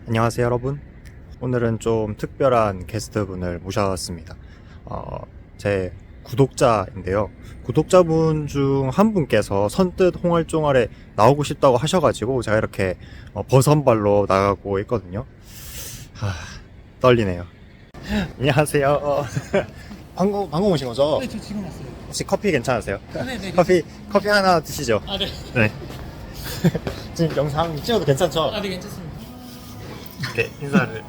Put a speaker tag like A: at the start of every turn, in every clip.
A: 안녕하세요 여러분. 오늘은 좀 특별한 게스트분을 모셨습니다. 제 구독자인데요. 구독자분 중 한 분께서 선뜻 홍알종알에 나오고 싶다고 하셔가지고 제가 이렇게 버선발로 나가고 있거든요. 떨리네요. 안녕하세요. 방금 오신 거죠?
B: 네, 저 지금 왔어요.
A: 혹시 커피 괜찮으세요?
B: 네.
A: 커피 하나 드시죠?
B: 아, 네.
A: 네. 지금 영상 찍어도 괜찮죠?
B: 아, 네, 괜찮습니다.
A: 네, 인사를.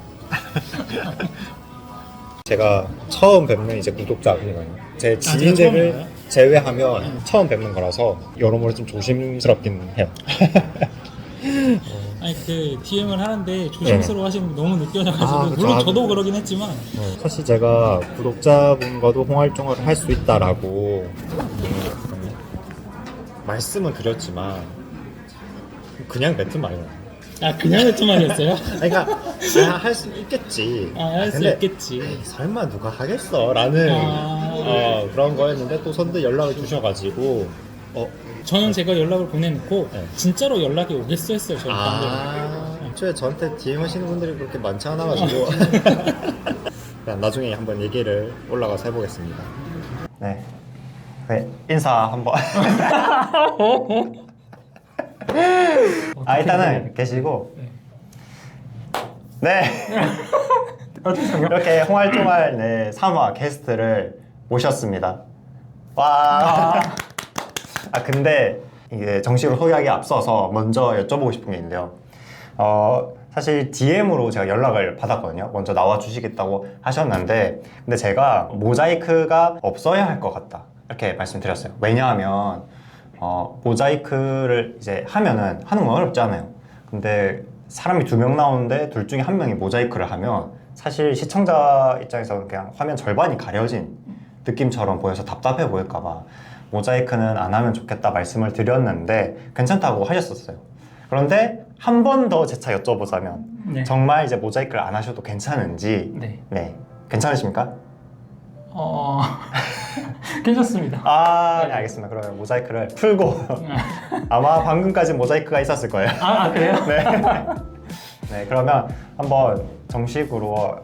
A: 제가 처음 뵙는 이제 구독자분이거든요. 제 지인들을
B: 처음인가요?
A: 제외하면 처음 뵙는 거라서 여러모로 좀 조심스럽긴 해요.
B: 아니, 그 DM을 하는데 조심스러워 하시는 게 너무 느껴져가지고
A: 아, 그쵸.
B: 물론 저도 그러긴 했지만
A: 사실 제가 구독자분과도 홍알종을 할 수 있다라고 말씀은 드렸지만 그냥 뱉은 말이에요.
B: 아, 그냥 했던 말이었어요?
A: 그러니까 할 수 있겠지.
B: 할 수
A: 근데
B: 있겠지.
A: 에이, 설마 누가 하겠어? 라는 그런 거였는데 또 선뜻 연락을 주셔가지고
B: 저는 제가 연락을 보내놓고
A: 네.
B: 진짜로 연락이 오겠어 했어요. 저는 반대로.
A: 애초에 저한테 DM 하시는 분들이 그렇게 많지 않아가지고 그냥 나중에 한번 얘기를 올라가서 해보겠습니다. 네, 인사 한번. 일단은 계시고 네. 이렇게 홍알종알 3화 게스트를 모셨습니다. 와. 근데 이게 정식으로 소개하기 앞서서 먼저 여쭤보고 싶은 게 있는데요. 사실 DM으로 제가 연락을 받았거든요. 먼저 나와주시겠다고 하셨는데, 근데 제가 모자이크가 없어야 할 것 같다, 이렇게 말씀드렸어요. 왜냐하면 모자이크를 이제 하면은 하는 건 어렵지 않아요. 근데 사람이 2명 나오는데 둘 중에 한 명이 모자이크를 하면 사실 시청자 입장에서는 그냥 화면 절반이 가려진 느낌처럼 보여서 답답해 보일까봐 모자이크는 안 하면 좋겠다 말씀을 드렸는데 괜찮다고 하셨었어요. 그런데 한 번 더 재차 여쭤보자면
B: 네.
A: 정말 이제 모자이크를 안 하셔도 괜찮은지.
B: 네.
A: 괜찮으십니까?
B: 괜찮습니다.
A: 네, 알겠습니다. 그러면 모자이크를 풀고 아마 방금까지 모자이크가 있었을 거예요.
B: 그래요?
A: 네, 그러면 한번 정식으로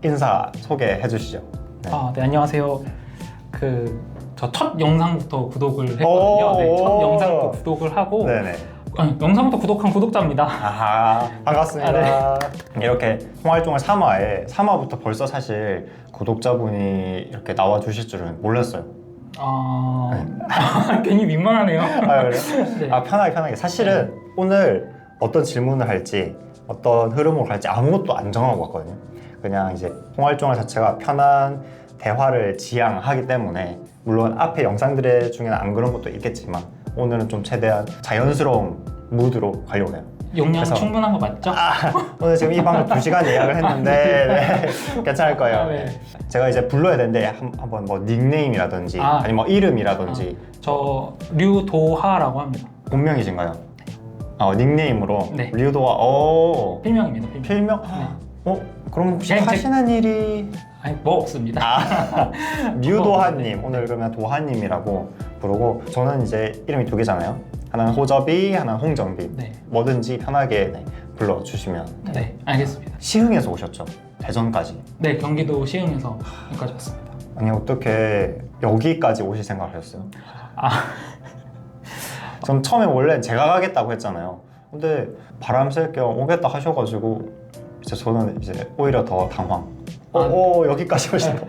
A: 인사 소개해 주시죠. 네.
B: 네, 안녕하세요. 저 첫 영상부터 구독을 했거든요. 네, 첫 영상부터 구독을 하고
A: 네네.
B: 영상부터 구독한 구독자입니다.
A: 반갑습니다. 이렇게 홍알종알 3화부터 벌써 사실 구독자분이 이렇게 나와 주실 줄은 몰랐어요.
B: 괜히 민망하네요.
A: 그래요?
B: 네.
A: 편하게. 사실은 오늘 어떤 질문을 할지, 어떤 흐름으로 갈지 아무것도 안 정하고 왔거든요. 그냥 이제 홍알종알 자체가 편한 대화를 지향하기 때문에, 물론 앞에 영상들 중에는 안 그런 것도 있겠지만 오늘은 좀 최대한 자연스러운 무드로 가려고 해요.
B: 용량
A: 그래서-
B: 충분한 거 맞죠?
A: 오늘 지금 이 방을 2시간 예약을 했는데 괜찮을 거예요.
B: 네.
A: 제가 이제 불러야 되는데 한번 뭐 닉네임이라든지 아니면 뭐 이름이라든지.
B: 저 류도하라고 합니다.
A: 본명이신가요? 닉네임으로.
B: 네.
A: 류도화.
B: 필명입니다.
A: 필명? 그럼 혹시
B: 그냥
A: 하시는 일이?
B: 뭐 없습니다.
A: 류도하님. 오늘 그러면 도하님이라고 부르고, 저는 이제 이름이 2개잖아요. 하나는 호접이, 하나는 홍정비.
B: 네.
A: 뭐든지 편하게 불러주시면 돼요.
B: 네, 알겠습니다.
A: 시흥에서 오셨죠? 대전까지.
B: 네, 경기도 시흥에서 여기까지 왔습니다.
A: 아니, 어떻게 여기까지 오실 생각을 하셨어요? 전 처음에 원래 제가 가겠다고 했잖아요. 근데 바람 쐴 겸 오겠다 하셔가지고 이제 저는 이제 오히려 더 당황. 여기까지 오신다.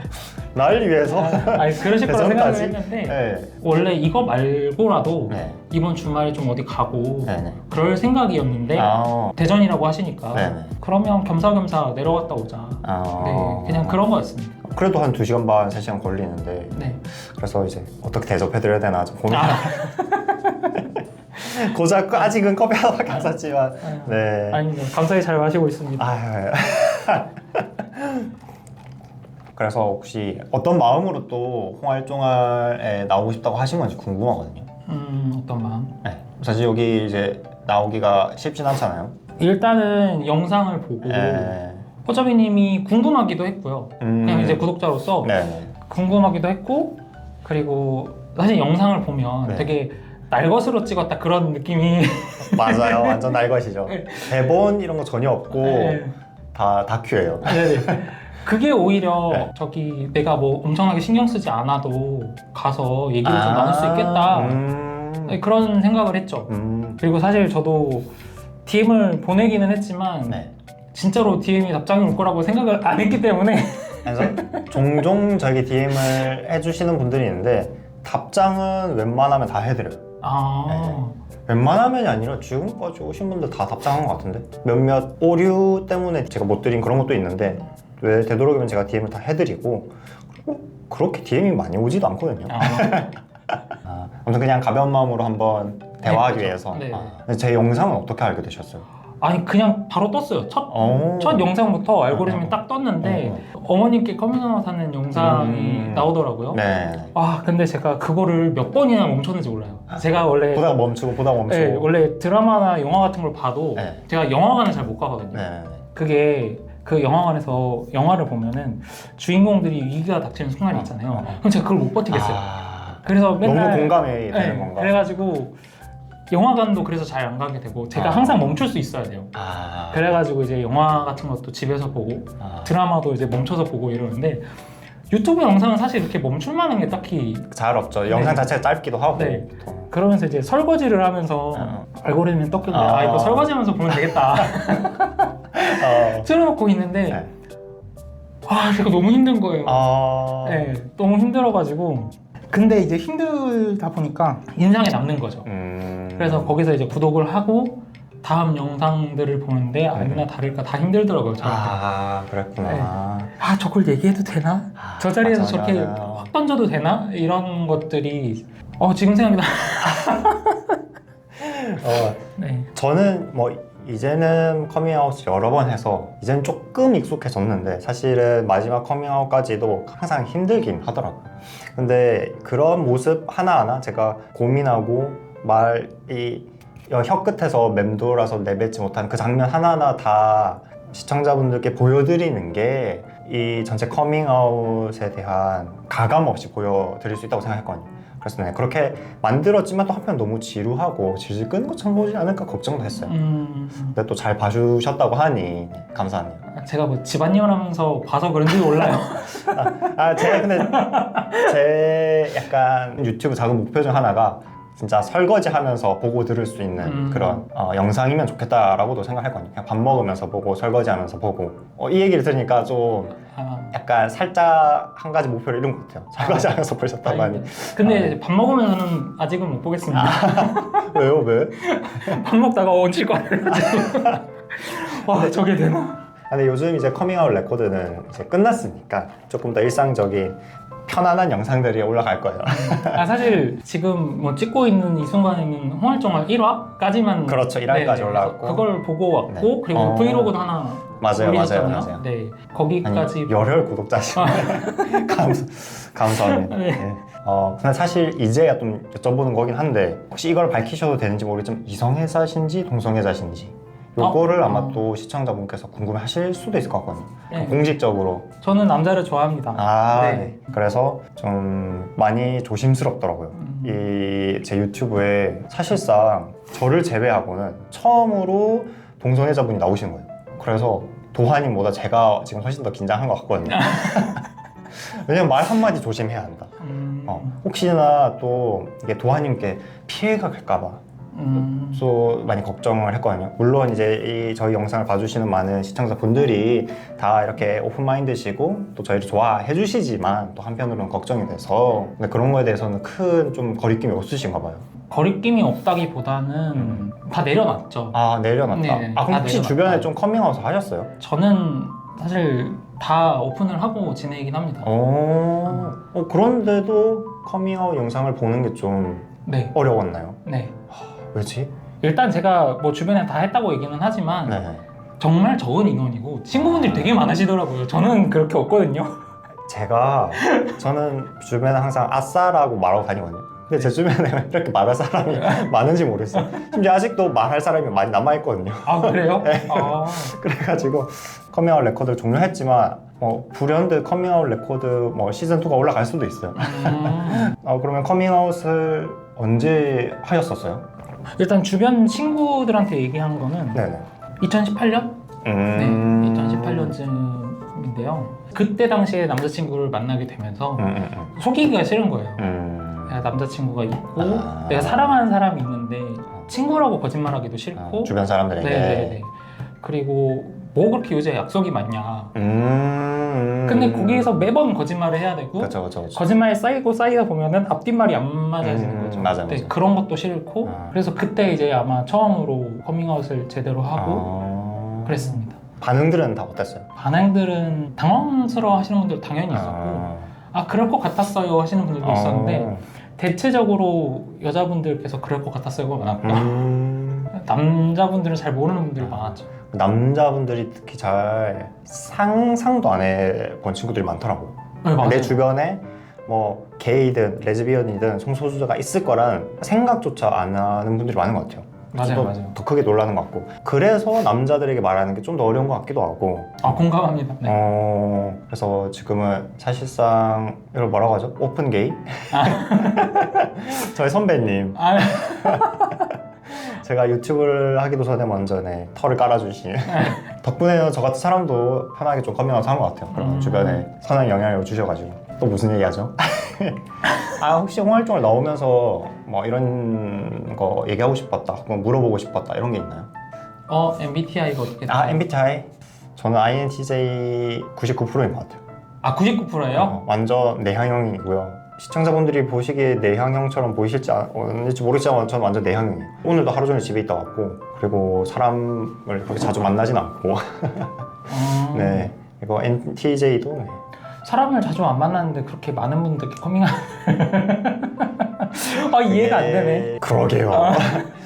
A: 날 위해서?
B: 그러실 거라 생각을
A: 대전까지?
B: 했는데
A: 네.
B: 원래 이거 말고라도
A: 네.
B: 이번 주말에 좀 어디 가고
A: 네네.
B: 그럴 생각이었는데 대전이라고 하시니까
A: 네네.
B: 그러면 겸사겸사 내려갔다 오자. 네, 그냥 그런 거였습니다.
A: 그래도 한 2시간 반, 3시간 걸리는데.
B: 네.
A: 그래서 이제 어떻게 대접해드려야 되나 좀 고민. 고작 아직은 커피 하나밖에 안 샀지만. 네.
B: 아닙니다. 감사히 잘 마시고 있습니다.
A: 그래서 혹시 어떤 마음으로 또 홍알종알에 나오고 싶다고 하신 건지 궁금하거든요.
B: 어떤 마음?
A: 네. 사실 여기 이제 나오기가 쉽진 않잖아요.
B: 일단은 영상을 보고 호접이님이 궁금하기도 했고요. 그냥 이제 구독자로서
A: 네.
B: 궁금하기도 했고, 그리고 사실 영상을 보면
A: 네.
B: 되게 날것으로 찍었다 그런 느낌이.
A: 맞아요. 완전 날 것이죠.
B: 네.
A: 대본 이런 거 전혀 없고
B: 네.
A: 다 다큐예요.
B: 네네. 그게 오히려
A: 네.
B: 저기 내가 뭐 엄청나게 신경 쓰지 않아도 가서 얘기를 좀 나눌 수 있겠다. 네, 그런 생각을 했죠. 그리고 사실 저도 DM을 보내기는 했지만
A: 네.
B: 진짜로 DM이 답장이 올 거라고 생각을 안 했기 때문에.
A: 그래서 종종 저에게 DM을 해주시는 분들이 있는데 답장은 웬만하면 다 해드려요. 웬만하면이 아니라 지금까지 오신 분들 다 답장한 것 같은데 몇몇 오류 때문에 제가 못 드린 그런 것도 있는데 왜 되도록이면 제가 DM을 다 해드리고 그리고 그렇게 DM이 많이 오지도 않거든요. 아무튼 그냥 가벼운 마음으로 한번 대화하기
B: 그렇죠.
A: 위해서.
B: 네.
A: 근데 제 영상은 어떻게 알게 되셨어요?
B: 아니 그냥 바로 떴어요. 첫 영상부터 알고리즘이 딱 떴는데 어머님께 커밍아웃 하는 영상이 나오더라고요.
A: 네.
B: 근데 제가 그거를 몇 번이나 멈췄는지 몰라요. 제가 원래
A: 보다가 멈추고
B: 네, 원래 드라마나 영화 같은 걸 봐도
A: 네.
B: 제가 영화관을 잘 못 가거든요.
A: 네.
B: 그게 그 영화관에서 영화를 보면은 주인공들이 위기가 닥치는 순간이 있잖아요. 그럼 제가 그걸 못 버티겠어요. 그래서 맨날
A: 너무 공감이 되는 건가?
B: 그래가지고 영화관도 그래서 잘 안 가게 되고 제가 항상 멈출 수 있어야 돼요. 그래가지고 이제 영화 같은 것도 집에서 보고 드라마도 이제 멈춰서 보고 이러는데 유튜브 영상은 사실 이렇게 멈출 만한 게 딱히
A: 잘 없죠. 영상 자체가 짧기도 하고.
B: 네. 그러면서 이제 설거지를 하면서 알고리즘이 떴길래 이거 설거지하면서 보면 되겠다. 틀어놓고 있는데
A: 네.
B: 제가 너무 힘든 거예요.
A: 네.
B: 너무 힘들어가지고 근데 이제 힘들다 보니까 인상에 남는 거죠. 그래서 거기서 이제 구독을 하고 다음 영상들을 보는데 아니나 다를까 다 힘들더라고요. 저한테.
A: 그랬구나.
B: 네. 저걸 얘기해도 되나? 저 자리에서
A: 맞아,
B: 저렇게
A: 맞아.
B: 확 던져도 되나? 이런 것들이 지금 생각이 네.
A: 저는 뭐 이제는 커밍아웃을 여러 번 해서 이제는 조금 익숙해졌는데 사실은 마지막 커밍아웃까지도 항상 힘들긴 하더라고요. 근데 그런 모습 하나하나 제가 고민하고 말이 혀 끝에서 맴돌아서 내뱉지 못한 그 장면 하나하나 다 시청자분들께 보여드리는 게 이 전체 커밍아웃에 대한 가감 없이 보여드릴 수 있다고 생각했거든요. 그래서 네, 그렇게 만들었지만 또 한편 너무 지루하고 질질 끄는 것처럼 보지 않을까 걱정도 했어요. 근데 또 잘 봐주셨다고 하니 네, 감사하네요.
B: 제가 뭐 집안일을 하면서 봐서 그런지 몰라요.
A: 제가 근데 제 약간 유튜브 작은 목표 중 하나가 진짜 설거지 하면서 보고 들을 수 있는 그런 영상이면 좋겠다라고도 생각했거든요. 그냥 밥 먹으면서 보고 설거지 하면서 보고 이 얘기를 들으니까 좀 약간 살짝 한 가지 목표를 이룬 것 같아요. 설거지 하면서 보셨다고 하니.
B: 근데 밥 먹으면서는 아직은 못 보겠습니다.
A: 왜요? 왜?
B: 밥 먹다가 얹힐 거 같아가지고 저게 되나?
A: 근데 요즘 이제 커밍아웃 레코드는 이제 끝났으니까 조금 더 일상적인 편안한 영상들이 올라갈 거예요.
B: 사실 지금 뭐 찍고 있는 이 순간에는 홍알정알 1화까지만
A: 그렇죠. 1화까지 올라왔고
B: 그걸 보고 왔고
A: 네.
B: 그리고 브이로그도 하나 올리셨잖아요.
A: 맞아요.
B: 네, 거기까지
A: 열혈 구독자시네. 감사합니다.
B: 네.
A: 네. 근데 사실 이제야 좀 여쭤보는 거긴 한데 혹시 이걸 밝히셔도 되는지 모르겠지만 이성애자신지 동성애자신지 요거를 아마 또 시청자분께서 궁금해 하실 수도 있을 것 같거든요.
B: 네.
A: 공식적으로.
B: 저는 남자를 좋아합니다.
A: 네. 그래서 좀 많이 조심스럽더라고요. 이 제 유튜브에 사실상 저를 제외하고는 처음으로 동성애자분이 나오시는 거예요. 그래서 도하님보다 제가 지금 훨씬 더 긴장한 것 같거든요. 왜냐면 말 한마디 조심해야 한다. 혹시나 또 이게 도하님께 피해가 갈까봐 또 많이 걱정을 했거든요. 물론 이제 저희 영상을 봐주시는 많은 시청자분들이 다 이렇게 오픈마인드시고 또 저희를 좋아해 주시지만 또 한편으로는 걱정이 돼서 근데 그런 거에 대해서는 큰 좀 거리낌이 없으신가 봐요.
B: 거리낌이 없다기보다는 다 내려놨죠.
A: 내려놨다.
B: 네,
A: 그럼
B: 다
A: 혹시
B: 내려놨다.
A: 주변에 좀 커밍아웃 하셨어요?
B: 저는 사실 다 오픈을 하고 지내긴 합니다.
A: 그런데도 커밍아웃 영상을 보는 게 좀
B: 네.
A: 어려웠나요?
B: 네.
A: 왜지?
B: 일단 제가 뭐 주변에 다 했다고 얘기는 하지만
A: 네.
B: 정말 적은 인원이고 친구분들이 되게 많으시더라고요. 저는 그렇게 없거든요.
A: 저는 주변에 항상 아싸라고 말하고 다니거든요. 근데 제 주변에 이렇게 말할 사람이 많은지 모르겠어요. 심지어 아직도 말할 사람이 많이 남아있거든요.
B: 그래요?
A: 네. 그래가지고 커밍아웃 레코드를 종료했지만 불현듯 커밍아웃 레코드 시즌2가 올라갈 수도 있어요. 그러면 커밍아웃을 언제 하셨었어요?
B: 일단 주변 친구들한테 얘기한 거는
A: 네네.
B: 2018년? 네, 2018년쯤인데요. 그때 당시에 남자친구를 만나게 되면서 속이기가 싫은 거예요. 내가 남자친구가 있고 내가 사랑하는 사람이 있는데 친구라고 거짓말하기도 싫고
A: 주변 사람들에게.
B: 네네네. 그리고 뭐 그렇게 요새 약속이 많냐. 근데 거기에서 매번 거짓말을 해야 되고
A: 그쵸.
B: 거짓말이 쌓이다 보면은 앞뒷말이 안 맞아지는 거죠.
A: 맞아.
B: 네, 그런 것도 싫고 그래서 그때 이제 아마 처음으로 커밍아웃을 제대로 하고 그랬습니다.
A: 반응들은 다 어땠어요?
B: 반응들은 당황스러워 하시는 분들 당연히 있었고 그럴 것 같았어요 하시는 분들도 있었는데 대체적으로 여자분들께서 그럴 것 같았어요가 많았고 남자분들은 잘 모르는 분들이 많았죠.
A: 남자분들이 특히 잘 상상도 안 해본 친구들이 많더라고.
B: 네,
A: 내 주변에 뭐 게이든 레즈비언이든 성소수자가 있을 거란 생각조차 안 하는 분들이 많은 것 같아요.
B: 맞아요.
A: 더 크게 놀라는 것 같고 그래서 남자들에게 말하는 게 좀 더 어려운 것 같기도 하고.
B: 공감합니다. 네.
A: 그래서 지금은 사실상 이걸 뭐라고 하죠? 오픈 게이? 저희 선배님. 제가 유튜브를 하기도 전에 먼저 털을 깔아주신 덕분에 저 같은 사람도 편하게 좀 커밍아웃 한 것 같아요. 그런 주변에 선한 영향을 주셔가지고. 또 무슨 얘기하죠? 혹시 홍활동을 나오면서 뭐 이런 거 얘기하고 싶었다 혹은 물어보고 싶었다 이런 게 있나요?
B: MBTI가 어떻게 돼요?
A: MBTI? 저는 INTJ 99%인 것 같아요.
B: 99%예요?
A: 완전 내향형이고요. 시청자분들이 보시기에 내향형처럼 보이실지 않을지 모르겠지만 저는 완전 내향형이에요. 오늘도 하루 종일 집에 있다 왔고 그리고 사람을 그렇게 자주 만나진 않고 네. 그리고 NTJ도
B: 사람을 자주 안 만나는데 그렇게 많은 분들께 커밍아웃 이해가 안 되네.
A: 그러게요.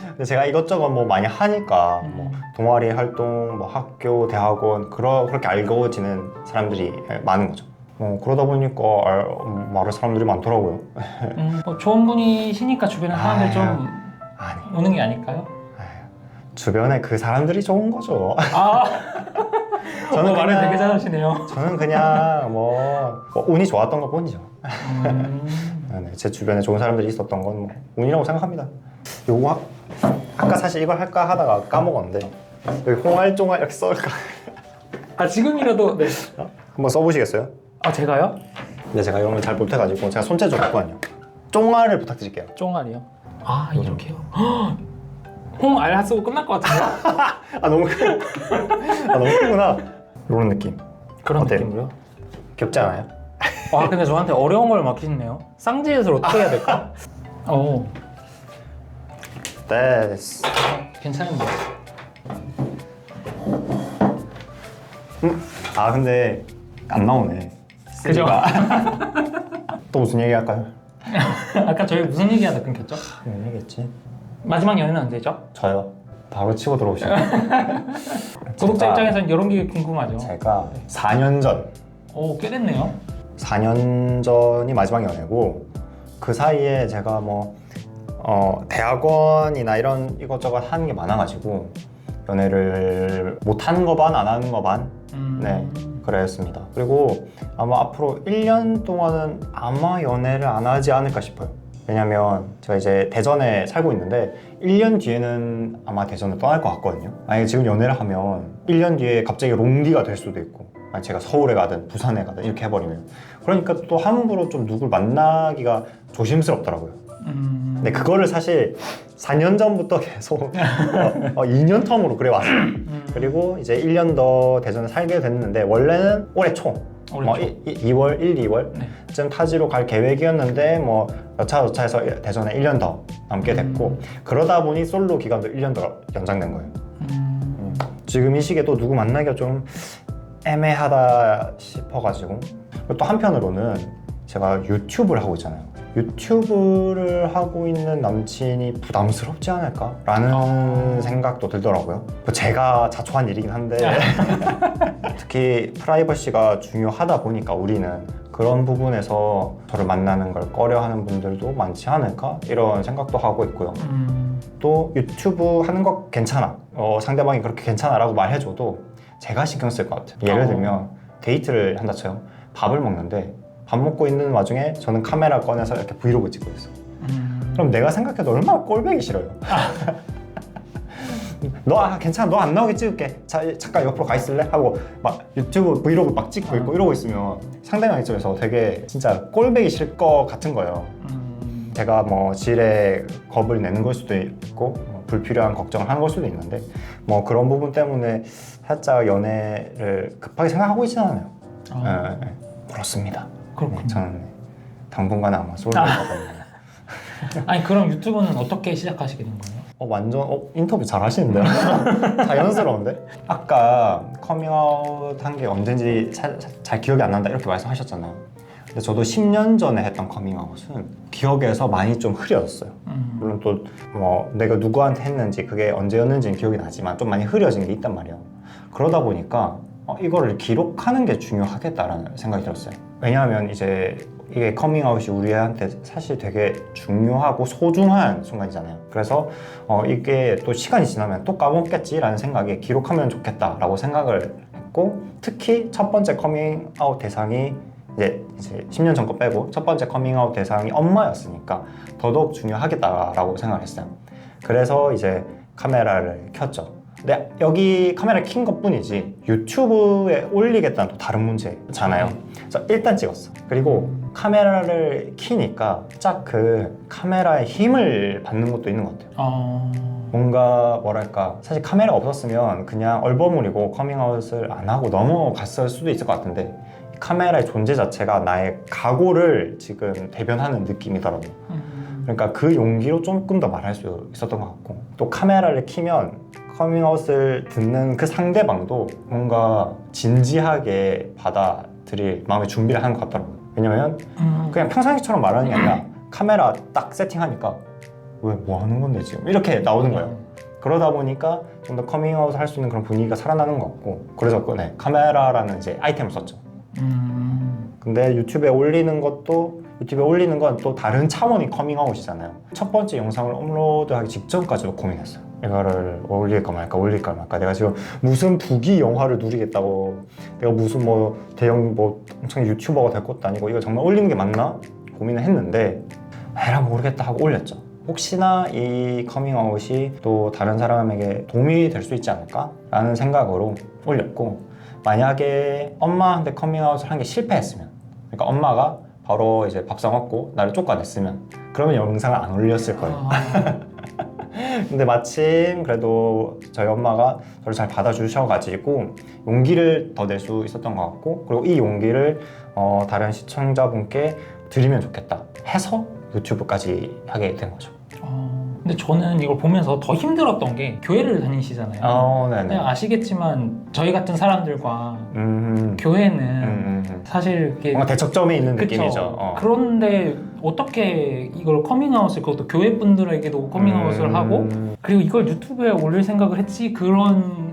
A: 근데 제가 이것저것 뭐 많이 하니까 뭐 동아리 활동, 뭐 학교, 대학원 그렇게 알고지는 사람들이 많은 거죠. 그러다 보니까 말할 사람들이 많더라고요.
B: 좋은 분이시니까 주변에 사람들 좀
A: 아니.
B: 오는 게 아닐까요?
A: 주변에 그 사람들이 좋은 거죠.
B: 저는 말을 되게 잘하시네요.
A: 저는 그냥 뭐 운이 좋았던 것 뿐이죠. 네, 제 주변에 좋은 사람들이 있었던 건 뭐 운이라고 생각합니다. 요거 아까 사실 이걸 할까 하다가 까먹었는데 여기 홍알종알 이렇게 써볼까?
B: 지금이라도 네.
A: 한번 써보시겠어요?
B: 제가요?
A: 근데 제가 이런 걸 잘 못해가지고 제가 손재주가 없거든요. 쫑알을 부탁드릴게요.
B: 쫑알이요? 이렇게요? 홍알 쓰고 끝날 것 같은데요?
A: 너무 크. 너무 크구나. 이런 느낌.
B: 그런
A: 어때요?
B: 느낌으로요?
A: 귀엽지 않아요?
B: 근데 저한테 어려운 걸 맡기시네요. 쌍지읒을 어떻게 해야 될까?
A: 됐어.
B: 괜찮은데.
A: 근데 안 나오네.
B: 그죠?
A: 또 무슨 얘기 할까요?
B: 아까 저희 무슨 얘기하다 끊겼죠?
A: 무슨 얘기했지?
B: 마지막 연애는 언제죠?
A: 저요. 바로 치고 들어오시죠.
B: 구독자 입장에서는 이런 게 궁금하죠.
A: 제가 4년 전.
B: 꽤 됐네요.
A: 4년 전이 마지막 연애고 그 사이에 제가 뭐 대학원이나 이런 이것저것 하는 게 많아가지고 연애를 못하는 거 반 안 하는 거 반 네 그랬습니다. 그리고 아마 앞으로 1년 동안은 아마 연애를 안 하지 않을까 싶어요. 왜냐면 제가 이제 대전에 살고 있는데 1년 뒤에는 아마 대전을 떠날 것 같거든요. 만약에 지금 연애를 하면 1년 뒤에 갑자기 롱디가 될 수도 있고 제가 서울에 가든 부산에 가든 이렇게 해버리면 그러니까 또 함부로 좀 누굴 만나기가 조심스럽더라고요. 근데 그거를 사실 4년 전부터 계속 2년 텀으로 그래 왔어요. 그리고 이제 1년 더 대전에 살게 됐는데 원래는 올해 초 2월, 2월쯤 타지로 갈 계획이었는데 뭐 여차여차해서 대전에 1년 더 남게 됐고 그러다 보니 솔로 기간도 1년 더 연장된 거예요. 지금 이 시기에 또 누구 만나기가 좀 애매하다 싶어가지고 또 한편으로는 제가 유튜브를 하고 있잖아요. 유튜브를 하고 있는 남친이 부담스럽지 않을까라는 생각도 들더라고요. 제가 자초한 일이긴 한데 특히 프라이버시가 중요하다 보니까 우리는 그런 부분에서 저를 만나는 걸 꺼려하는 분들도 많지 않을까 이런 생각도 하고 있고요. 또 유튜브 하는 거 괜찮아 상대방이 그렇게 괜찮아 라고 말해줘도 제가 신경 쓸 것 같아요. 예를 들면 데이트를 한다 쳐요. 밥을 먹는데 밥 먹고 있는 와중에 저는 카메라 꺼내서 이렇게 브이로그 찍고 있어요. 그럼 내가 생각해도 얼마나 꼴보기 싫어요. 너 괜찮아, 너 안 나오게 찍을게. 자, 잠깐 옆으로 가 있을래? 하고 막 유튜브 브이로그 막 찍고 있고 이러고 있으면 상대방 입장에서 되게 진짜 꼴보기 싫을 것 같은 거예요. 제가 뭐 질에 겁을 내는 걸 수도 있고 뭐 불필요한 걱정을 하는 걸 수도 있는데 뭐 그런 부분 때문에 살짝 연애를 급하게 생각하고 있지는 않아요. 그렇습니다.
B: 그렇군요.
A: 네, 저는 당분간 아마 솔로일 거거든요.
B: 아니 그럼 유튜브는 어떻게 시작하시게 된 거예요?
A: 완전 인터뷰 잘 하시는데요? 자연스러운데? 아까 커밍아웃 한 게 언젠지 잘 기억이 안 난다 이렇게 말씀하셨잖아요. 근데 저도 10년 전에 했던 커밍아웃은 기억에서 많이 좀 흐려졌어요. 물론 또 뭐 내가 누구한테 했는지 그게 언제였는지는 기억이 나지만 좀 많이 흐려진 게 있단 말이에요. 그러다 보니까 이거를 기록하는 게 중요하겠다라는 생각이 들었어요. 왜냐하면 이제 이게 커밍아웃이 우리한테 사실 되게 중요하고 소중한 순간이잖아요. 그래서 이게 또 시간이 지나면 또 까먹겠지라는 생각에 기록하면 좋겠다라고 생각을 했고, 특히 첫 번째 커밍아웃 대상이 이제 10년 전 거 빼고 첫 번째 커밍아웃 대상이 엄마였으니까 더더욱 중요하겠다라고 생각을 했어요. 그래서 이제 카메라를 켰죠. 근데 여기 카메라를 킨 것뿐이지 유튜브에 올리겠다는 또 다른 문제잖아요. 그래서 일단 찍었어. 그리고 카메라를 키니까 딱 그 카메라의 힘을 받는 것도 있는 것 같아요. 뭔가 뭐랄까, 사실 카메라가 없었으면 그냥 얼버무리고 커밍아웃을 안 하고 넘어갔을 수도 있을 것 같은데 카메라의 존재 자체가 나의 각오를 지금 대변하는 느낌이더라고요. 그러니까 그 용기로 조금 더 말할 수 있었던 것 같고, 또 카메라를 키면 커밍아웃을 듣는 그 상대방도 뭔가 진지하게 받아들일 마음의 준비를 하는 것 같더라고요. 왜냐면 그냥 평상시처럼 말하는 게 아니라 카메라 딱 세팅하니까 왜 뭐 하는 건데 지금 이렇게 나오는 거예요. 그러다 보니까 좀 더 커밍아웃을 할 수 있는 그런 분위기가 살아나는 것 같고, 그래서 카메라라는 이제 아이템을 썼죠. 근데 유튜브에 올리는 건 또 다른 차원의 커밍아웃이잖아요. 첫 번째 영상을 업로드하기 직전까지도 고민했어요. 이거를 올릴까 말까 내가 지금 무슨 부귀 영화를 누리겠다고, 내가 무슨 뭐 대형 뭐 엄청 유튜버가 될 것도 아니고 이거 정말 올리는 게 맞나 고민을 했는데 에라 모르겠다 하고 올렸죠. 혹시나 이 커밍아웃이 또 다른 사람에게 도움이 될 수 있지 않을까 라는 생각으로 올렸고, 만약에 엄마한테 커밍아웃을 한 게 실패했으면, 그러니까 엄마가 바로 이제 밥상 먹고 나를 쫓아냈으면, 그러면 영상을 안 올렸을 거예요. 근데 마침 그래도 저희 엄마가 저를 잘 받아주셔가지고 용기를 더 낼 수 있었던 것 같고, 그리고 이 용기를 다른 시청자분께 드리면 좋겠다 해서 유튜브까지 하게 된 거죠.
B: 근데 저는 이걸 보면서 더 힘들었던 게, 교회를 다니시잖아요.
A: 네네.
B: 아시겠지만 저희 같은 사람들과 교회는 사실 이게
A: 뭔가 대척점에 있는
B: 그쵸.
A: 느낌이죠.
B: 그런데 어떻게 이걸 커밍아웃을, 그것도 교회 분들에게도 커밍아웃을 하고, 그리고 이걸 유튜브에 올릴 생각을 했지, 그런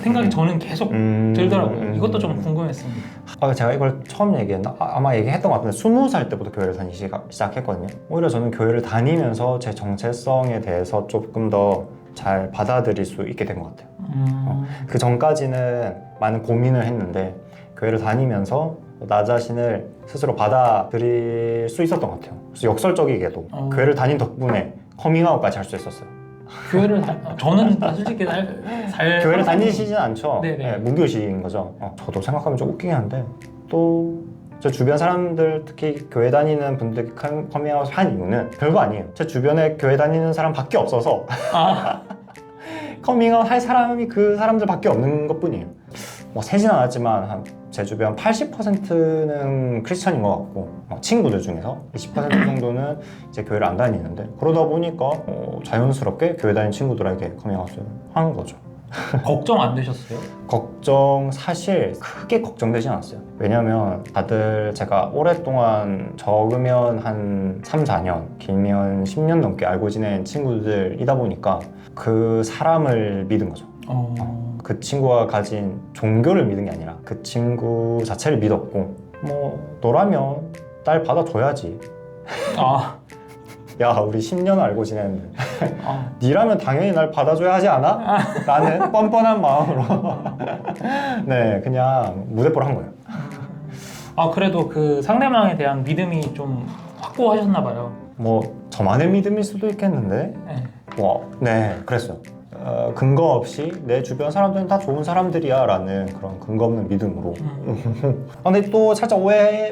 B: 생각이 저는 계속 들더라고요. 이것도 좀 궁금했습니다.
A: 제가 이걸 처음 얘기했나? 아마 얘기했던 것 같은데 20살 때부터 교회를 다니기 시작했거든요. 오히려 저는 교회를 다니면서 제 정체성에 대해서 조금 더 잘 받아들일 수 있게 된 것 같아요. 그 전까지는 많은 고민을 했는데 교회를 다니면서 나 자신을 스스로 받아들일 수 있었던 것 같아요. 그래서 역설적이게도 교회를 다닌 덕분에 커밍아웃까지 할 수 있었어요.
B: 저는 솔직히
A: 교회를 다니시진 않죠.
B: 네네.
A: 무교시인 거죠. 저도 생각하면 좀 웃기긴 한데, 또 제 주변 사람들, 특히 교회 다니는 분들이 커밍아웃을 한 이유는 별거 아니에요. 제 주변에 교회 다니는 사람 밖에 없어서 커밍아웃 할 사람이 그 사람들 밖에 없는 것 뿐이에요. 뭐 세진 않았지만 제 주변 80%는 크리스천인 것 같고, 친구들 중에서 20% 정도는 이제 교회를 안 다니는데, 그러다 보니까 자연스럽게 교회 다니는 친구들에게 커밍아웃을 하는 거죠.
B: 걱정 안 되셨어요?
A: 사실 크게 걱정되지 않았어요. 왜냐면 다들 제가 오랫동안, 적으면 한 3, 4년, 길면 10년 넘게 알고 지낸 친구들이다 보니까 그 사람을 믿은 거죠. 그 친구가 가진 종교를 믿은 게 아니라 그 친구 자체를 믿었고, 뭐 너라면 날 받아줘야지. 야, 우리 10년 알고 지냈는데 니라면 당연히 날 받아줘야 하지 않아? 라는 뻔뻔한 마음으로 네, 그냥 무대뽀를 한 거예요.
B: 그래도 그 상대방에 대한 믿음이 좀 확고하셨나 봐요.
A: 뭐 저만의 믿음일 수도 있겠는데?
B: 네.
A: 네, 그랬어요. 근거 없이 내 주변 사람들은 다 좋은 사람들이야 라는 그런 근거 없는 믿음으로. 근데 또 살짝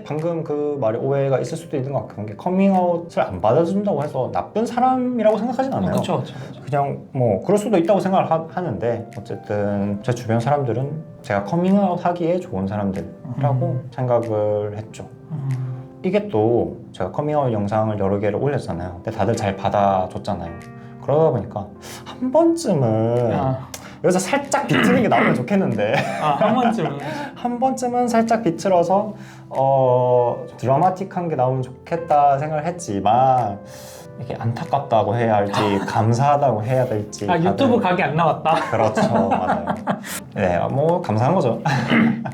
A: 방금 그 말에 오해가 있을 수도 있는 것 같은 게 커밍아웃을 안 받아준다고 해서 나쁜 사람이라고 생각하진 않아요.
B: 그렇죠.
A: 그냥 뭐 그럴 수도 있다고 생각을 하는데 어쨌든 제 주변 사람들은 제가 커밍아웃 하기에 좋은 사람들이라고 생각을 했죠. 이게 또 제가 커밍아웃 영상을 여러 개를 올렸잖아요. 근데 다들 잘 받아줬잖아요. 그러다 보니까 한 번쯤은 여기서 살짝 비트는 게 나오면 좋겠는데
B: 한 번쯤은
A: 한 번쯤은 살짝 비틀어서 드라마틱한 게 나오면 좋겠다 생각을 했지만 이게 안타깝다고 해야 할지 감사하다고 해야 될지
B: 유튜브 각이 안 나왔다.
A: 그렇죠. 맞아요. 네, 뭐 감사한 거죠.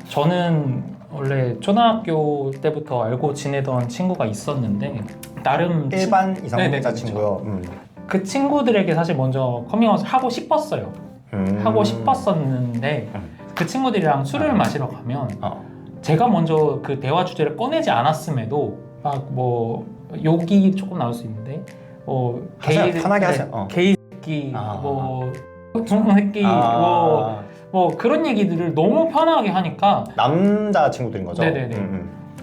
B: 저는 원래 초등학교 때부터 알고 지내던 친구가 있었는데 나름
A: 일반 이성애자
B: 그렇죠.
A: 친구요.
B: 그 친구들에게 사실 먼저 커밍아웃을 하고 싶었어요. 하고 싶었었는데 그 친구들이랑 술을 마시러 가면 제가 먼저 그 대화 주제를 꺼내지 않았음에도 막 뭐 욕이 조금 나올 수 있는데
A: 하세요. 편하게 하세요.
B: 게이 새끼 뭐 새끼 뭐 그런 얘기들을 너무 편하게 하니까
A: 남자 친구들인 거죠?
B: 네네네.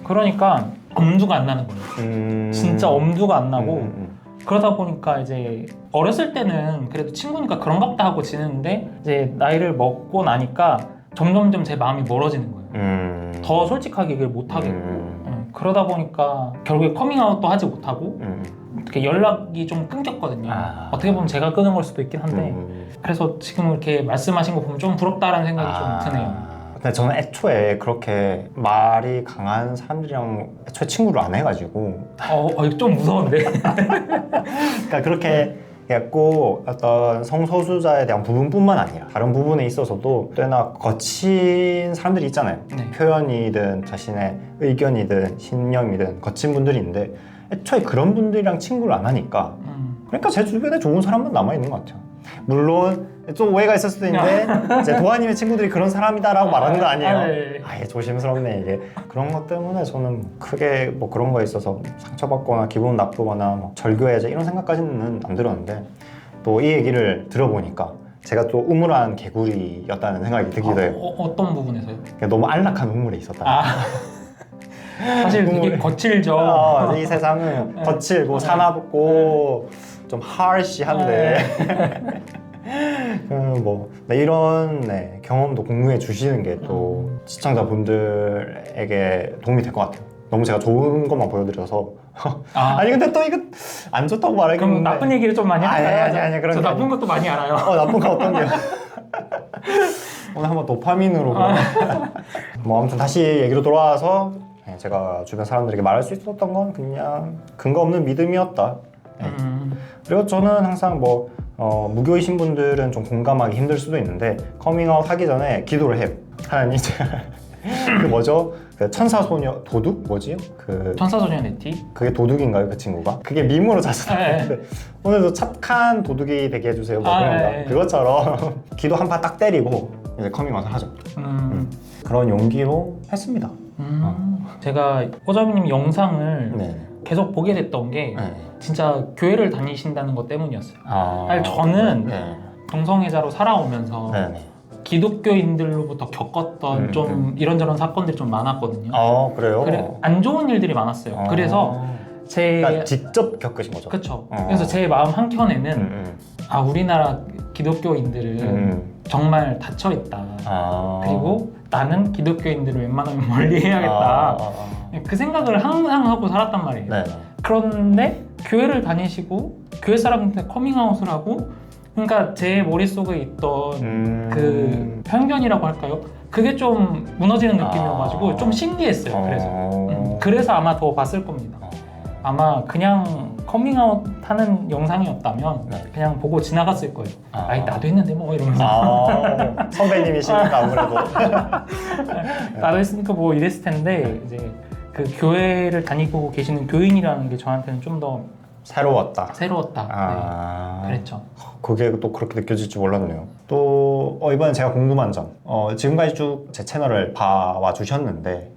B: 그러니까 엄두가 안 나는 거예요. 진짜 엄두가 안 나고 그러다 보니까 이제 어렸을 때는 그래도 친구니까 그런가 보다 하고 지내는데 이제 나이를 먹고 나니까 점점점 제 마음이 멀어지는 거예요. 더 솔직하게 얘기를 못 하겠고 그러다 보니까 결국에 커밍아웃도 하지 못하고 어떻게 연락이 좀 끊겼거든요. 어떻게 보면 제가 끊은 걸 수도 있긴 한데 그래서 지금 이렇게 말씀하신 거 보면 좀 부럽다라는 생각이 좀 드네요.
A: 근데 저는 애초에 그렇게 말이 강한 사람들이랑 애초에 친구를 안 해가지고
B: 좀 무서운데?
A: 그러니까 그렇게 꼭 어떤 성소수자에 대한 부분뿐만 아니라 다른 부분에 있어서도 꽤나 거친 사람들이 있잖아요.
B: 네.
A: 표현이든 자신의 의견이든 신념이든 거친 분들이 있는데 애초에 그런 분들이랑 친구를 안 하니까 그러니까 제 주변에 좋은 사람만 남아있는 것 같아요. 물론 좀 오해가 있을 수도 있는데 이제 도아님의 친구들이 그런 사람이다라고 말하는 거 아니에요. 아예 조심스럽네 이게. 그런 것 때문에 저는 크게 뭐 그런 거에 있어서 상처받거나 기분 나쁘거나 뭐 절교해야지 이런 생각까지는 안 들었는데 또 이 얘기를 들어보니까 제가 또 우물한 개구리였다는 생각이 들기도 해요.
B: 어떤 부분에서요?
A: 너무 안락한 우물에 있었다.
B: 사실 되게 거칠죠.
A: 이 세상은 거칠고 사납고 좀 하시한데 이런 경험도 공유해 주시는 게 또 시청자분들에게 도움이 될 것 같아요. 너무 제가 좋은 것만 보여드려서 아니 근데 또 이거 안 좋다고 말하기는
B: 그럼 나쁜 얘기를 좀 많이 할까요?
A: 아니 그런
B: 저 나쁜 것도 많이 알아요.
A: 나쁜 거 어떤 게요? 오늘 한번 도파민으로 뭐 아무튼 다시 얘기로 돌아와서 제가 주변 사람들에게 말할 수 있었던 건 그냥 근거 없는 믿음이었다. 그리고 저는 항상 무교이신 분들은 좀 공감하기 힘들 수도 있는데 커밍아웃 하기 전에 기도를 해요. 하나님 그 뭐죠? 그 천사소녀 도둑 뭐지요? 그
B: 천사소녀 네티?
A: 그게 도둑인가요 그 친구가? 그게 밈으로 자주 나오는데 오늘도 착한 도둑이 되게 해주세요 뭐 그런가? 그것처럼 기도 한 판 딱 때리고 이제 커밍아웃을 하죠. 그런 용기로 했습니다.
B: 제가 호자미님 영상을 계속 보게 됐던 게 진짜 교회를 다니신다는 것 때문이었어요. 사실 저는 동성애자로 살아오면서 기독교인들로부터 겪었던 좀 이런저런 사건들이 좀 많았거든요.
A: 그래요?
B: 안 좋은 일들이 많았어요. 그래서
A: 그러니까 직접 겪으신 거죠?
B: 그렇죠. 그래서 제 마음 한켠에는 우리나라 기독교인들은 정말 닫혀있다. 그리고 나는 기독교인들을 웬만하면 멀리 해야겠다. 그 생각을 항상 하고 살았단 말이에요. 그런데 교회를 다니시고 교회 사람한테 커밍아웃을 하고 그러니까 제 머릿속에 있던 그 편견이라고 할까요? 그게 좀 무너지는 느낌이어가지고 좀 신기했어요. 그래서 아마 더 봤을 겁니다. 아마 그냥 커밍아웃 하는 영상이었다면 그냥 보고 지나갔을 거예요. 나도 했는데 뭐 이러면서
A: 선배님이시니까 아무래도
B: 나도 했으니까 뭐 이랬을 텐데 이제 그 교회를 다니고 계시는 교인이라는 게 저한테는 좀 더
A: 새로웠다.
B: 그랬죠.
A: 그게 또 그렇게 느껴질 줄 몰랐네요. 또 이번에 제가 궁금한 점, 지금까지 쭉 제 채널을 봐와 주셨는데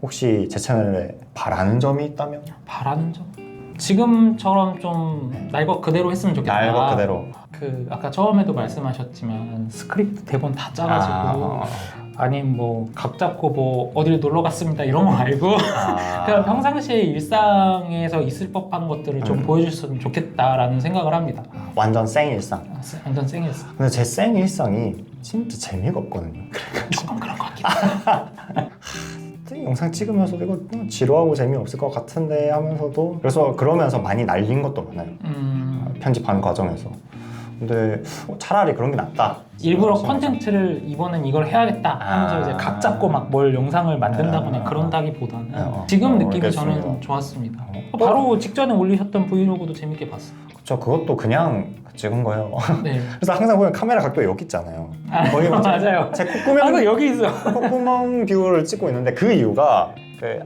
A: 혹시 제 채널에 바라는 점이 있다면?
B: 바라는 점? 지금처럼 좀 날 것 그대로 했으면 좋겠다.
A: 날 것 그대로.
B: 그 아까 처음에도 말씀하셨지만 스크립트 대본 다 짜가지고 아니면 뭐 각 잡고 뭐 어딜 놀러 갔습니다 이런 거 말고 그냥 평상시에 일상에서 있을 법한 것들을 좀 보여줬으면 좋겠다라는 생각을 합니다.
A: 완전 생 일상.
B: 완전 생일상.
A: 근데 제 생 일상이 진짜 재미가 없거든요.
B: 조금 그런 것 같긴 하다.
A: 영상 찍으면서 이거 지루하고 재미없을 것 같은데 하면서도 그래서 그러면서 많이 날린 것도 많아요. 편집하는 과정에서. 근데 차라리 그런 게 낫다.
B: 일부러 컨텐츠를 이번엔 이걸 해야겠다 하면서 이제 각 잡고 막 뭘 영상을 만든다거나 그런다기보다는 지금 느낌이
A: 알겠습니다.
B: 저는 좋았습니다. 바로 직전에 올리셨던 브이로그도 재밌게 봤어요.
A: 그쵸, 그것도 그냥 찍은 거예요.
B: 네.
A: 그래서 항상 보면 카메라 각도 여기 있잖아요. 거의
B: 맞아요.
A: 제 콧구멍,
B: 항상 여기 있어요.
A: 콧구멍 뷰를 찍고 있는데 그 이유가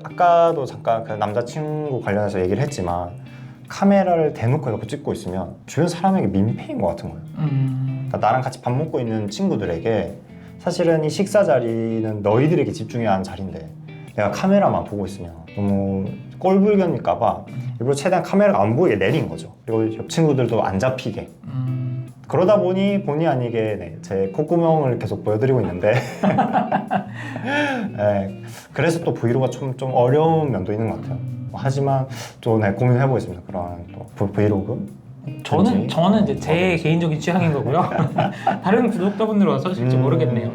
A: 아까도 잠깐 그 남자친구 관련해서 얘기를 했지만 카메라를 대놓고 이렇게 찍고 있으면 주변 사람에게 민폐인 것 같은 거예요. 그러니까 나랑 같이 밥 먹고 있는 친구들에게 사실은 이 식사 자리는 너희들에게 집중해야 하는 자리인데 내가 카메라만 보고 있으면 너무 꼴불견일까 봐 일부러 최대한 카메라가 안 보이게 내린 거죠. 그리고 옆 친구들도 안 잡히게. 그러다 보니 본의 아니게 제 콧구멍을 계속 보여드리고 있는데 네, 그래서 또 브이로그가 좀 어려운 면도 있는 것 같아요. 하지만 또 고민해보겠습니다. 그런 또 브이로그.
B: 저는 이제 제 개인적인 취향인 거고요. 다른 구독자분들은 어떠실지 모르겠네요.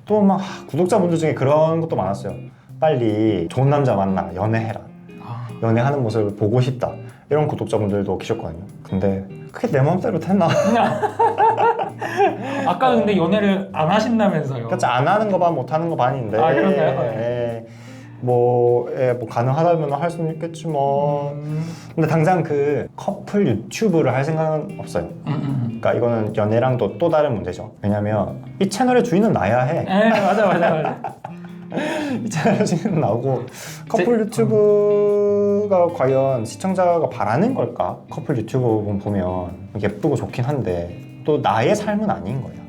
A: 또 막 구독자분들 중에 그런 것도 많았어요. 빨리 좋은 남자 만나, 연애해라. 연애하는 모습을 보고 싶다. 이런 구독자분들도 계셨거든요. 근데 그게 내 마음대로 됐나?
B: 아까 근데 연애를 안 하신다면서요?
A: 그렇지, 안 하는 거 반, 못 하는 거 반인데.
B: 아, 그런가요?
A: 뭐 가능하다면 할 수는 있겠지만 근데 당장 그 커플 유튜브를 할 생각은 없어요. 그러니까 이거는 연애랑도 또 다른 문제죠. 왜냐면 이 채널의 주인은 나야 해.
B: 맞아.
A: 이 채널의 주인은 나오고 커플 유튜브가 과연 시청자가 바라는 걸까? 커플 유튜브 보면 예쁘고 좋긴 한데 또 나의 삶은 아닌 거예요.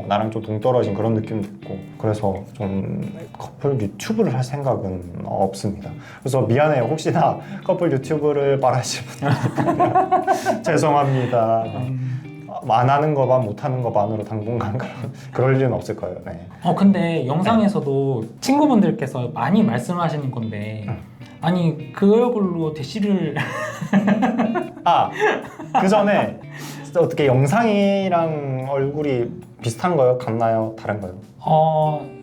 A: 나랑 좀 동떨어진 그런 느낌도 있고 그래서 좀 커플 유튜브를 할 생각은 없습니다. 그래서 미안해요. 혹시나 커플 유튜브를 바라시는 분들 죄송합니다. 안 하는 거 반, 못 하는 거 반으로 당분간 그럴 일은 없을 거예요. 네.
B: 근데 영상에서도 친구분들께서 많이 말씀하시는 건데 아니 그 얼굴로 대시를
A: 그 전에 진짜 어떻게 영상이랑 얼굴이 비슷한 거요? 같나요? 다른가요?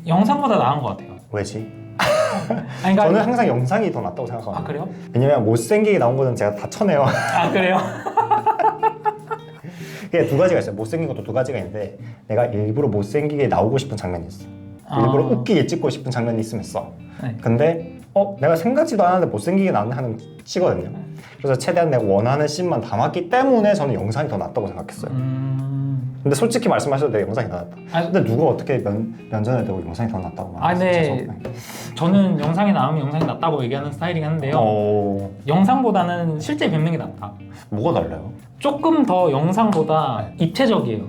B: 영상보다 나은 것 같아요.
A: 왜지?
B: 아니, 그러니까
A: 저는 항상 영상이 더 낫다고 생각합니다.
B: 그래요?
A: 왜냐면 못생기게 나온 거는 제가 다 쳐내요.
B: 그래요?
A: 그게 두 가지가 있어요. 못생긴 것도 두 가지가 있는데 내가 일부러 못생기게 나오고 싶은 장면이 있어. 일부러 웃기게 찍고 싶은 장면이 있으면 써.
B: 네.
A: 근데 내가 생각지도 않았는데 못생기게 나왔네 하는 치거든요. 그래서 최대한 내가 원하는 씬만 담았기 때문에 저는 영상이 더 낫다고 생각했어요. 근데 솔직히 말씀하셔도 돼요. 영상이 더 낫다. 근데 누가 어떻게 면전에 대고 영상이 더 낫다고 말하세요?
B: 네. 저는 영상이 나오면 영상이 낫다고 얘기하는 스타일이긴 한데요. 영상보다는 실제 뵙는 게 낫다.
A: 뭐가 달라요?
B: 조금 더 영상보다 입체적이에요.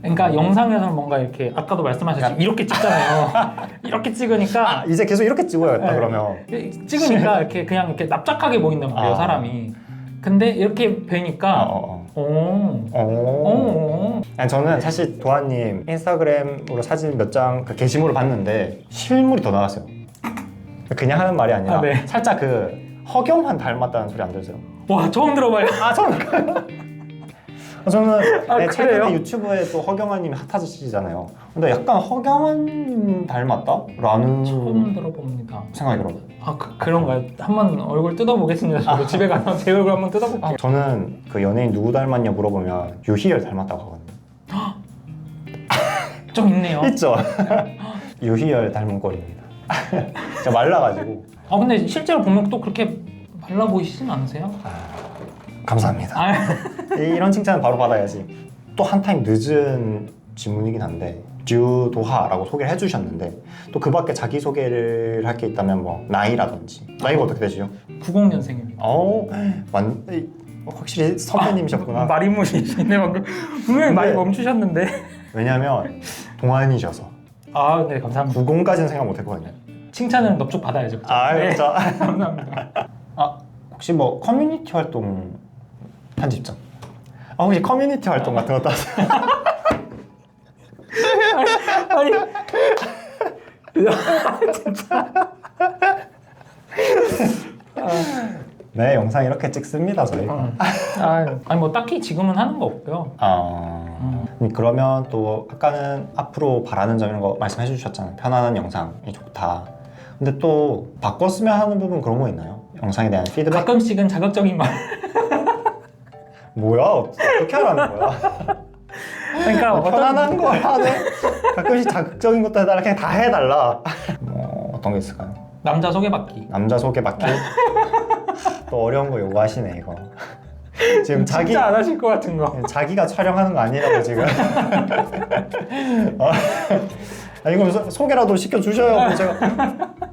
B: 그러니까 영상에서는 뭔가 이렇게 아까도 말씀하셨지만 이렇게 찍잖아요. 이렇게 찍으니까
A: 이제 계속 이렇게 찍어야겠다. 그러면
B: 찍으니까 이렇게 그냥 이렇게 납작하게 보인단 말이에요, 사람이. 근데 이렇게 뵈니까
A: 아니, 저는 사실 도아님 인스타그램으로 사진 몇 장 그 게시물을 봤는데 실물이 더 나았어요. 그냥 하는 말이 아니라
B: 네.
A: 살짝 그 허경환 닮았다는 소리 안 들으세요?
B: 와, 처음 들어봐요.
A: 처음 저는 최근에
B: 그래요?
A: 유튜브에 또 허경환님이 핫하시잖아요. 근데 약간 허경환님 닮았다? 라는
B: 처음 들어봅니다.
A: 생각이 들어요.
B: 그런가요? 한번 얼굴 뜯어보겠습니다. 저도 집에 가서 제 얼굴 한번 뜯어볼게요.
A: 저는 그 연예인 누구 닮았냐 물어보면 유희열 닮았다고 하거든요.
B: 좀 있네요.
A: 있죠? 유희열 닮은 꼴입니다. 제가 말라가지고.
B: 근데 실제로 보면 또 그렇게 말라 보이시진 않으세요?
A: 감사합니다. 이런 칭찬은 바로 받아야지. 또 한 타임 늦은 질문이긴 한데 듀도하라고 소개를 해주셨는데 또 그 밖에 자기소개를 할 게 있다면 뭐 나이라든지 나이가 어떻게 되시죠?
B: 90년생입니다.
A: 확실히 선배님이셨구나.
B: 말인무시시네 방금. 분명히 말이 멈추셨는데.
A: 왜냐면 동안이셔서.
B: 네, 감사합니다.
A: 90까지는 생각 못했거든요.
B: 칭찬을 넙죽 받아야죠. 그렇죠?
A: 그렇죠.
B: 감사합니다.
A: 아 혹시 뭐 커뮤니티 활동 편집점? 아 혹시 커뮤니티 활동 같은 것도 하세요?
B: 아니 진짜.
A: 네 영상 이렇게 찍습니다 저희가.
B: 아니 뭐 딱히 지금은 하는 거 없고요.
A: 그러면 또 아까는 앞으로 바라는 점 이런 거 말씀해 주셨잖아요. 편안한 영상이 좋다. 근데 또 바꿨으면 하는 부분 그런 거 있나요? 영상에 대한 피드백?
B: 가끔씩은 자극적인 말.
A: 뭐야? 어떻게 하라는 거야?
B: 그러니까
A: 편안한 걸 하네? 가끔씩 자극적인 것도 해달라. 그냥 다 해달라. 뭐 어떤 게 있을까요?
B: 남자 소개받기.
A: 남자 소개받기? 또 어려운 거 요구하시네 이거. 지금
B: 진짜 안 하실 것 같은 거.
A: 자기가 촬영하는 거 아니라고 지금. 아니 그럼 소개라도 시켜주셔요. 제가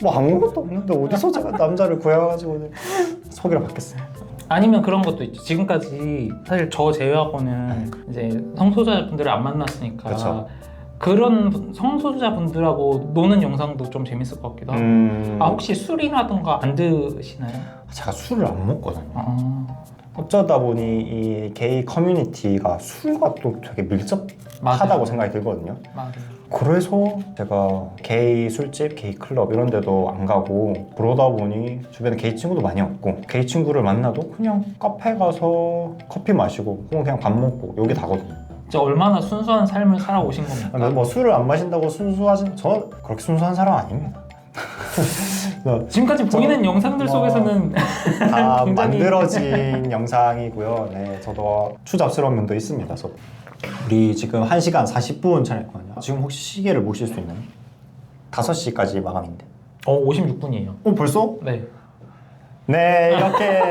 A: 뭐 아무것도 없는데 어디서 제가 남자를 구해가지고 소개를 받겠어요.
B: 아니면 그런 것도 있죠. 지금까지 사실 저 제외하고는 이제 성소수자분들을 안 만났으니까
A: 그쵸.
B: 그런 성소수자분들하고 노는 영상도 좀 재밌을 것 같기도 하고. 혹시 술이라든가 안 드시나요?
A: 제가 술을 안 먹거든요. 어쩌다 보니 이 게이 커뮤니티가 술과 또 되게 밀접하다고
B: 맞아요.
A: 생각이 들거든요.
B: 맞아요.
A: 그래서 제가 게이 술집, 게이 클럽 이런 데도 안 가고 그러다 보니 주변에 게이 친구도 많이 없고 게이 친구를 만나도 그냥 카페 가서 커피 마시고 혹은 그냥 밥 먹고 여기 다거든요.
B: 진짜 얼마나 순수한 삶을 살아오신 겁니까?
A: 뭐 술을 안 마신다고 순수하진 저 그렇게 순수한 사람 아닙니다.
B: 지금까지 보이는 영상들 속에서는
A: 다
B: 굉장히-
A: 만들어진 영상이고요. 네, 저도 추잡스러운 면도 있습니다. 우리 지금 1시간 40분 차례거든요. 지금 혹시 시계를 보실 수 있나요? 5시까지 마감인데.
B: 56분이에요.
A: 벌써?
B: 네.
A: 네, 이렇게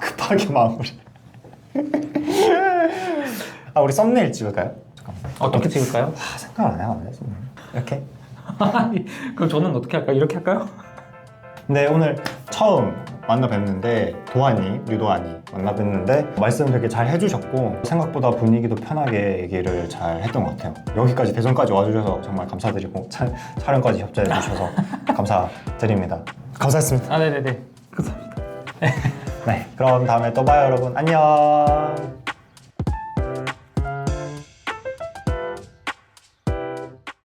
A: 급하게 마무리. 우리 썸네일 찍을까요? 잠깐만.
B: 어떻게 찍을까요?
A: 생각 안 해요. 이렇게.
B: 아니, 그럼 저는 어떻게 할까요? 이렇게 할까요?
A: 네, 오늘 처음 만나 뵙는데 도하니, 유도하니 만나 뵙는데 말씀 되게 잘 해주셨고 생각보다 분위기도 편하게 얘기를 잘 했던 것 같아요. 여기까지 대전까지 와주셔서 정말 감사드리고 촬영까지 협조해 주셔서 감사드립니다. 감사했습니다.
B: 네네네. 감사합니다.
A: 네, 그럼 다음에 또 봐요 여러분. 안녕.